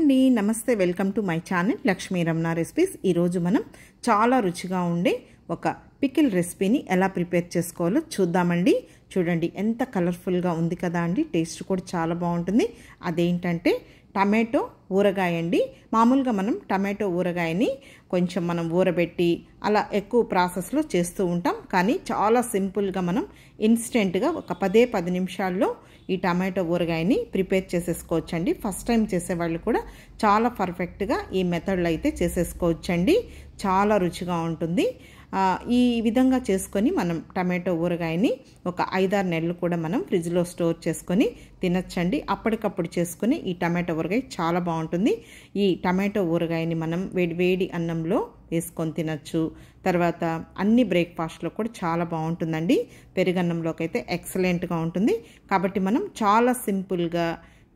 అండి, నమస్తే. Welcome to my channel Lakshmi Ramana recipes. ఈరోజు మనం చాలా రుచిగా ఉండే ఒక పికిల్ రెసిపీని ఎలా ప్రిపేర్ చేసుకోవాలో చూద్దామండి. చూడండి ఎంత కలర్ఫుల్గా ఉంది కదా అండి. టేస్ట్ కూడా చాలా బాగుంటుంది. అదేంటంటే టమాటో ఊరగాయ అండి. మామూలుగా మనం టమాటో ఊరగాయని కొంచెం మనం ఊరబెట్టి అలా ఎక్కువ ప్రాసెస్లో చేస్తూ ఉంటాం. కానీ చాలా సింపుల్గా మనం ఇన్స్టెంట్గా ఒక 10 నిమిషాల్లో ఈ టమాటో ఊరగాయని ప్రిపేర్ చేసేసుకోవచ్చండి. ఫస్ట్ టైం చేసేవాళ్ళు కూడా చాలా పర్ఫెక్ట్గా ఈ మెథడ్లో అయితే చేసేసుకోవచ్చండి. చాలా రుచిగా ఉంటుంది. ఈ విధంగా చేసుకొని మనం టమాటో ఊరగాయని ఒక 5-6 నెలలు కూడా మనం ఫ్రిడ్జ్లో స్టోర్ చేసుకొని తినచ్చండి. అప్పటికప్పుడు చేసుకొని ఈ టమాటో ఊరగాయ చాలా బాగుంటుంది. ఈ టమాటో ఊరగాయని మనం వేడి అన్నంలో వేసుకొని తినచ్చు. తర్వాత అన్ని బ్రేక్ఫాస్ట్లో కూడా చాలా బాగుంటుందండి. పెరుగన్నంలోకి అయితే ఎక్సలెంట్గా ఉంటుంది. కాబట్టి మనం చాలా సింపుల్గా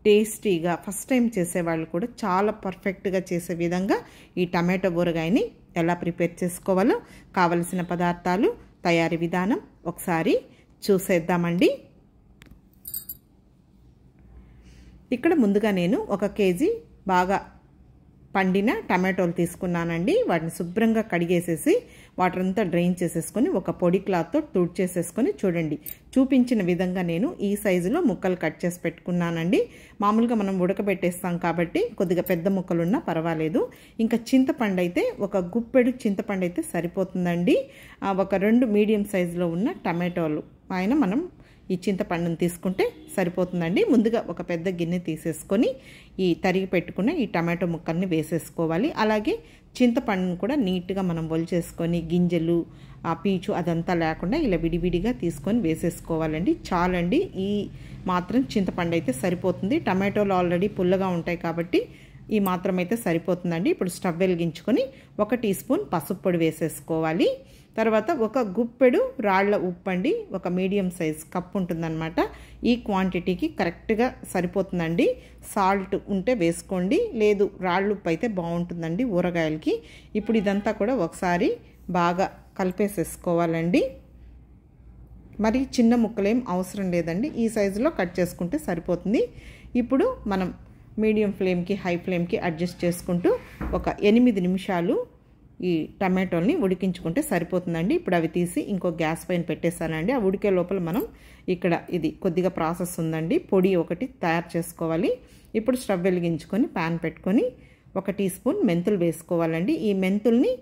టేస్టీగా ఫస్ట్ టైం చేసేవాళ్ళు కూడా చాలా పర్ఫెక్ట్గా చేసే విధంగా ఈ టమాటో ఊరగాయని ఎలా ప్రిపేర్ చేసుకోవాలో కావలసిన పదార్థాలు, తయారీ విధానం ఒకసారి చూసేద్దామండి. ఇక్కడ ముందుగా నేను 1 కేజీ బాగా పండిన టమాటోలు తీసుకున్నానండి. వాటిని శుభ్రంగా కడిగేసేసి వాటర్ అంతా డ్రైన్ చేసేసుకొని ఒక పొడి క్లాత్తో తుడిచేసేసుకొని చూడండి చూపించిన విధంగా నేను ఈ సైజులో ముక్కలు కట్ చేసి పెట్టుకున్నానండి. మామూలుగా మనం ఉడకబెట్టేస్తాం కాబట్టి కొద్దిగా పెద్ద ముక్కలు ఉన్నా పర్వాలేదు. ఇంకా చింతపండు అయితే ఒక గుప్పెడు చింతపండు అయితే సరిపోతుందండి. ఒక 2 మీడియం సైజులో ఉన్న టమాటోలు పైన మనం ఈ చింతపండుని తీసుకుంటే సరిపోతుందండి. ముందుగా ఒక పెద్ద గిన్నె తీసేసుకొని ఈ తరిగి పెట్టుకున్న ఈ టమాటో ముక్కల్ని వేసేసుకోవాలి. అలాగే చింతపండును కూడా నీట్గా మనం ఒలిచేసుకొని గింజలు ఆ పీచు అదంతా లేకుండా ఇలా విడివిడిగా తీసుకొని వేసేసుకోవాలండి. చాలండి, ఈ మాత్రం చింతపండు అయితే సరిపోతుంది. టమాటోలు ఆల్రెడీ పుల్లగా ఉంటాయి కాబట్టి ఈ మాత్రం అయితే సరిపోతుందండి. ఇప్పుడు స్టవ్ వెలిగించుకొని 1 టీ స్పూన్ పసుపు పొడి వేసేసుకోవాలి. తర్వాత ఒక గుప్పెడు రాళ్ల ఉప్పు అండి. ఒక మీడియం సైజ్ కప్ ఉంటుందన్నమాట. ఈ క్వాంటిటీకి కరెక్ట్గా సరిపోతుందండి. సాల్ట్ ఉంటే వేసుకోండి, లేదు రాళ్ళ ఉప్పు అయితే బాగుంటుందండి ఊరగాయలకి. ఇప్పుడు ఇదంతా కూడా ఒకసారి బాగా కలిపేసేసుకోవాలండి. మరి చిన్న ముక్కలేం అవసరం లేదండి. ఈ సైజులో కట్ చేసుకుంటే సరిపోతుంది. ఇప్పుడు మనం మీడియం ఫ్లేమ్కి హై ఫ్లేమ్కి అడ్జస్ట్ చేసుకుంటూ ఒక 8 నిమిషాలు ఈ టమాటోల్ని ఉడికించుకుంటే సరిపోతుందండి. ఇప్పుడు అవి తీసి ఇంకో గ్యాస్ పైన పెట్టేసానండి. ఆ ఉడికే లోపల మనం ఇక్కడ ఇది కొద్దిగా ప్రాసెస్ ఉందండి. పొడి ఒకటి తయారు చేసుకోవాలి. ఇప్పుడు స్టవ్ వెలిగించుకొని ప్యాన్ పెట్టుకొని 1 టీ స్పూన్ మెంతులు వేసుకోవాలండి. ఈ మెంతుల్ని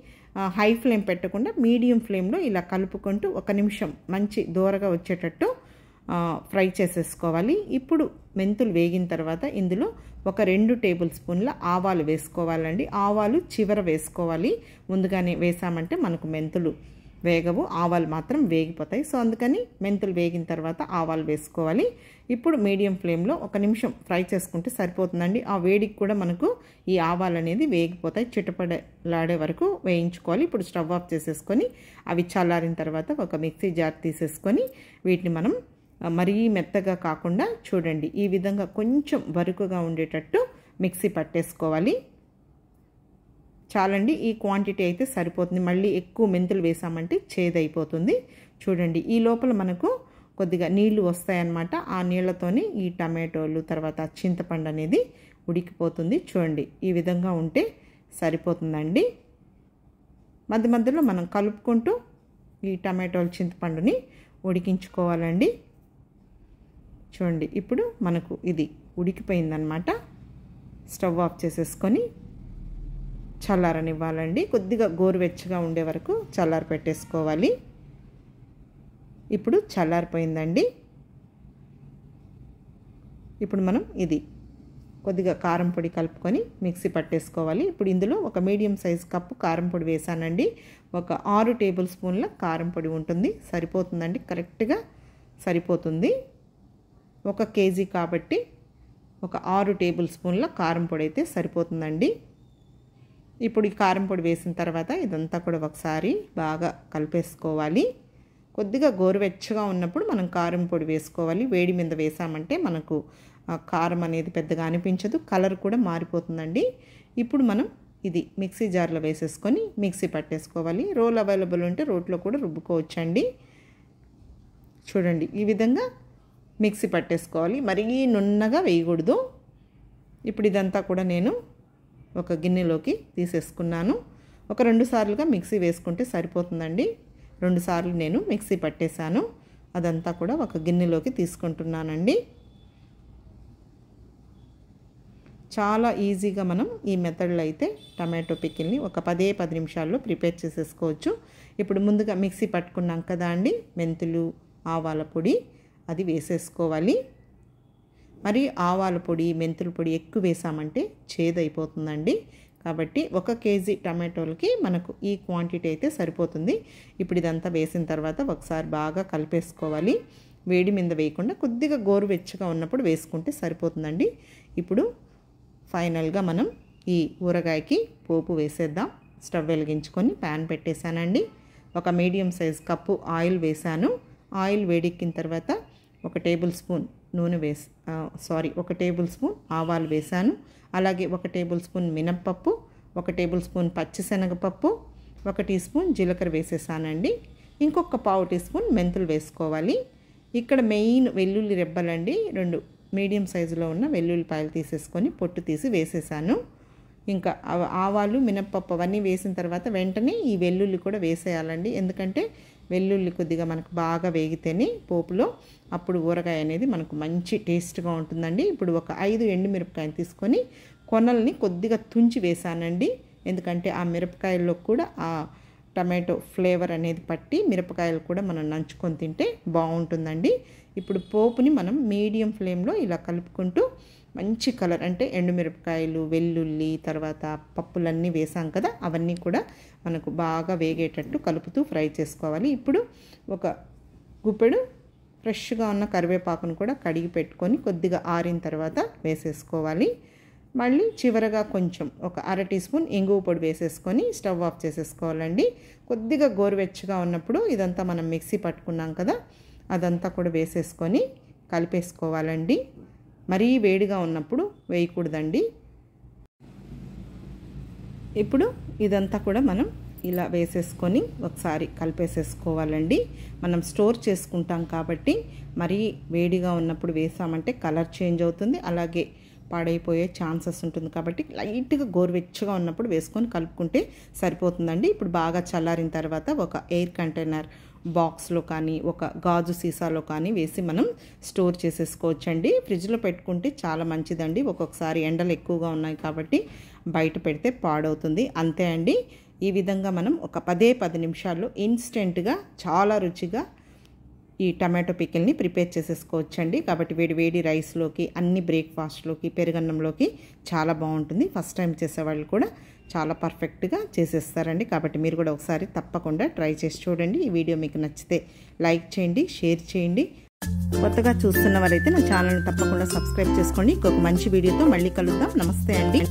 హై ఫ్లేమ్ పెట్టకుండా మీడియం ఫ్లేమ్లో ఇలా కలుపుకుంటూ 1 నిమిషం మంచి దూరగా వచ్చేటట్టు ఫ్రై చేసేసుకోవాలి. ఇప్పుడు మెంతులు వేగిన తర్వాత ఇందులో ఒక 2 టేబుల్ స్పూన్ల ఆవాలు వేసుకోవాలండి. ఆవాలు చివర వేసుకోవాలి. ముందుగానే వేసామంటే మనకు మెంతులు వేగవు, ఆవాలు మాత్రం వేగిపోతాయి. సో అందుకని మెంతులు వేగిన తర్వాత ఆవాలు వేసుకోవాలి. ఇప్పుడు మీడియం ఫ్లేమ్లో 1 నిమిషం ఫ్రై చేసుకుంటే సరిపోతుందండి. ఆ వేడికి కూడా మనకు ఈ ఆవాలు అనేది వేగిపోతాయి. చిటపడలాడే వరకు వేయించుకోవాలి. ఇప్పుడు స్టవ్ ఆఫ్ చేసేసుకొని అవి చల్లారిన తర్వాత ఒక మిక్సీ జార్ తీసేసుకొని వీటిని మనం మరీ మెత్తగా కాకుండా చూడండి ఈ విధంగా కొంచెం బరుకుగా ఉండేటట్టు మిక్సీ పట్టేసుకోవాలి. చాలండి, ఈ క్వాంటిటీ అయితే సరిపోతుంది. మళ్ళీ ఎక్కువ మెంతులు వేసామంటే చేదైపోతుంది. చూడండి ఈ లోపల మనకు కొద్దిగా నీళ్లు వస్తాయన్నమాట. ఆ నీళ్లతోని ఈ టమాటోలు తర్వాత చింతపండు అనేది ఉడికిపోతుంది. చూడండి ఈ విధంగా ఉంటే సరిపోతుందండి. మధ్య మధ్యలో మనం కలుపుకుంటూ ఈ టమాటోలు చింతపండుని ఉడికించుకోవాలండి. చూడండి ఇప్పుడు మనకు ఇది ఉడికిపోయిందనమాట. స్టవ్ ఆఫ్ చేసేసుకొని చల్లారనివ్వాలండి. కొద్దిగా గోరువెచ్చగా ఉండే వరకు చల్లారి పెట్టేసుకోవాలి. ఇప్పుడు చల్లారిపోయిందండి. ఇప్పుడు మనం ఇది కొద్దిగా కారం పొడి కలుపుకొని మిక్సీ పట్టేసుకోవాలి. ఇప్పుడు ఇందులో ఒక మీడియం సైజ్ కప్పు కారం పొడి వేసానండి. ఒక 6 టేబుల్ స్పూన్ల కారం పొడి ఉంటుంది. సరిపోతుందండి, కరెక్ట్గా సరిపోతుంది. 1 కేజీ కాబట్టి ఒక 6 టేబుల్ స్పూన్ల కారం పొడి అయితే సరిపోతుందండి. ఇప్పుడు ఈ కారం పొడి వేసిన తర్వాత ఇదంతా కూడా ఒకసారి బాగా కలిపేసుకోవాలి. కొద్దిగా గోరువెచ్చగా ఉన్నప్పుడు మనం కారం పొడి వేసుకోవాలి. వేడి మీద వేసామంటే మనకు కారం అనేది పెద్దగా అనిపించదు, కలర్ కూడా మారిపోతుందండి. ఇప్పుడు మనం ఇది మిక్సీ జార్లో వేసేసుకొని మిక్సీ పట్టేసుకోవాలి. రోల్ అవైలబుల్ ఉంటే రోట్లో కూడా రుబ్బుకోవచ్చండి. చూడండి ఈ విధంగా మిక్సీ పట్టేసుకోవాలి. మరీ నున్నగా వేయకూడదు. ఇప్పుడు ఇదంతా కూడా నేను ఒక గిన్నెలోకి తీసేసుకున్నాను. ఒక 2 సార్లుగా మిక్సీ వేసుకుంటే సరిపోతుందండి. 2 సార్లు నేను మిక్సీ పట్టేశాను. అదంతా కూడా ఒక గిన్నెలోకి తీసుకుంటున్నానండి. చాలా ఈజీగా మనం ఈ మెథడ్లో అయితే టమాటో పికిల్ని ఒక 10 నిమిషాల్లో ప్రిపేర్ చేసేసుకోవచ్చు. ఇప్పుడు ముందుగా మిక్సీ పట్టుకున్నాం కదా అండి, మెంతులు, ఆవాల పొడి అది వేసేసుకోవాలి. మరి ఆవాల పొడి, మెంతుల పొడి ఎక్కువ వేసామంటే చేదైపోతుందండి. కాబట్టి 1 కేజీ టమాటోలకి మనకు ఈ క్వాంటిటీ అయితే సరిపోతుంది. ఇప్పుడు ఇదంతా వేసిన తర్వాత ఒకసారి బాగా కలిపేసుకోవాలి. వేడి మీద వేయకుండా కొద్దిగా గోరువెచ్చగా ఉన్నప్పుడు వేసుకుంటే సరిపోతుందండి. ఇప్పుడు ఫైనల్గా మనం ఈ ఊరగాయకి పోపు వేసేద్దాం. స్టవ్ వెలిగించుకొని ప్యాన్ పెట్టేశానండి. ఒక మీడియం సైజ్ కప్పు ఆయిల్ వేసాను. ఆయిల్ వేడెక్కిన తర్వాత 1 టేబుల్ స్పూన్ నూనె 1 టేబుల్ స్పూన్ ఆవాలు వేసాను. అలాగే 1 టేబుల్ స్పూన్ మినప్పప్పు, 1 టేబుల్ స్పూన్ పచ్చిశనగపప్పు, 1 టీ స్పూన్ జీలకర్ర వేసేసానండి. ఇంకొక పావు టీ స్పూన్ మెంతులు వేసుకోవాలి. ఇక్కడ మెయిన్ వెల్లుల్లి రెబ్బలండి. 2 మీడియం సైజులో ఉన్న వెల్లుల్లిపాయలు తీసేసుకొని పొట్టు తీసి వేసేసాను. ఇంకా ఆవాలు, మినప్పప్పు అవన్నీ వేసిన తర్వాత వెంటనే ఈ వెల్లుల్లి కూడా వేసేయాలండి. ఎందుకంటే వెల్లుల్లి కొద్దిగా మనకు బాగా వేగితేనే పోపులో అప్పుడు ఊరగాయ అనేది మనకు మంచి టేస్ట్గా ఉంటుందండి. ఇప్పుడు ఒక 5 ఎండుమిరపకాయలు తీసుకొని కొనల్ని కొద్దిగా తుంచి వేసానండి. ఎందుకంటే ఆ మిరపకాయల్లో కూడా ఆ టమాటో ఫ్లేవర్ అనేది పట్టి మిరపకాయలు కూడా మనం నంచుకొని తింటే బాగుంటుందండి. ఇప్పుడు పోపుని మనం మీడియం ఫ్లేమ్లో ఇలా కలుపుకుంటూ మంచి కలర్ అంటే ఎండుమిరపకాయలు, వెల్లుల్లి, తర్వాత పప్పులన్నీ వేసాం కదా, అవన్నీ కూడా మనకు బాగా వేగేటట్టు కలుపుతూ ఫ్రై చేసుకోవాలి. ఇప్పుడు ఒక గుప్పెడు ఫ్రెష్గా ఉన్న కరివేపాకును కూడా కడిగి పెట్టుకొని కొద్దిగా ఆరిన తర్వాత వేసేసుకోవాలి. మళ్ళీ చివరగా కొంచెం ఒక 1/2 టీ స్పూన్ ఇంగువ పొడి వేసేసుకొని స్టవ్ ఆఫ్ చేసేసుకోవాలండి. కొద్దిగా గోరువెచ్చగా ఉన్నప్పుడు ఇదంతా మనం మిక్సీ పట్టుకున్నాం కదా, అదంతా కూడా వేసేసుకొని కలిపేసుకోవాలండి. మరీ వేడిగా ఉన్నప్పుడు వేయకూడదండి. ఇప్పుడు ఇదంతా కూడా మనం ఇలా వేసేసుకొని ఒకసారి కలిపేసేసుకోవాలండి. మనం స్టోర్ చేసుకుంటాం కాబట్టి మరీ వేడిగా ఉన్నప్పుడు వేసామంటే కలర్ చేంజ్ అవుతుంది, అలాగే పాడైపోయే ఛాన్సెస్ ఉంటుంది. కాబట్టి లైట్గా గోరువెచ్చగా ఉన్నప్పుడు వేసుకొని కలుపుకుంటే సరిపోతుందండి. ఇప్పుడు బాగా చల్లారిన తర్వాత ఒక ఎయిర్ కంటైనర్ బాక్స్లో కానీ ఒక గాజు సీసాలో కానీ వేసి మనం స్టోర్ చేసేసుకోవచ్చండి. ఫ్రిడ్జ్లో పెట్టుకుంటే చాలా మంచిదండి. ఒక్కొక్కసారి ఎండలు ఎక్కువగా ఉన్నాయి కాబట్టి బయట పెడితే పాడవుతుంది. అంతే అండి. ఈ విధంగా మనం ఒక 10 నిమిషాల్లో ఇన్స్టెంట్గా చాలా రుచిగా ఈ టమాటో పికిల్ని ప్రిపేర్ చేసేసుకోవచ్చండి. కాబట్టి వేడి రైస్లోకి, అన్ని బ్రేక్ఫాస్ట్లోకి, పెరుగన్నంలోకి చాలా బాగుంటుంది. ఫస్ట్ టైం చేసేవాళ్ళు కూడా చాలా పర్ఫెక్ట్గా చేసేస్తారండి. కాబట్టి మీరు కూడా ఒకసారి తప్పకుండా ట్రై చేసి చూడండి. ఈ వీడియో మీకు నచ్చితే లైక్ చేయండి, షేర్ చేయండి. కొత్తగా చూస్తున్న వారైతే నా ఛానల్ని తప్పకుండా సబ్స్క్రైబ్ చేసుకోండి. ఇంకొక మంచి వీడియోతో మళ్ళీ కలుద్దాం. నమస్తే అండి.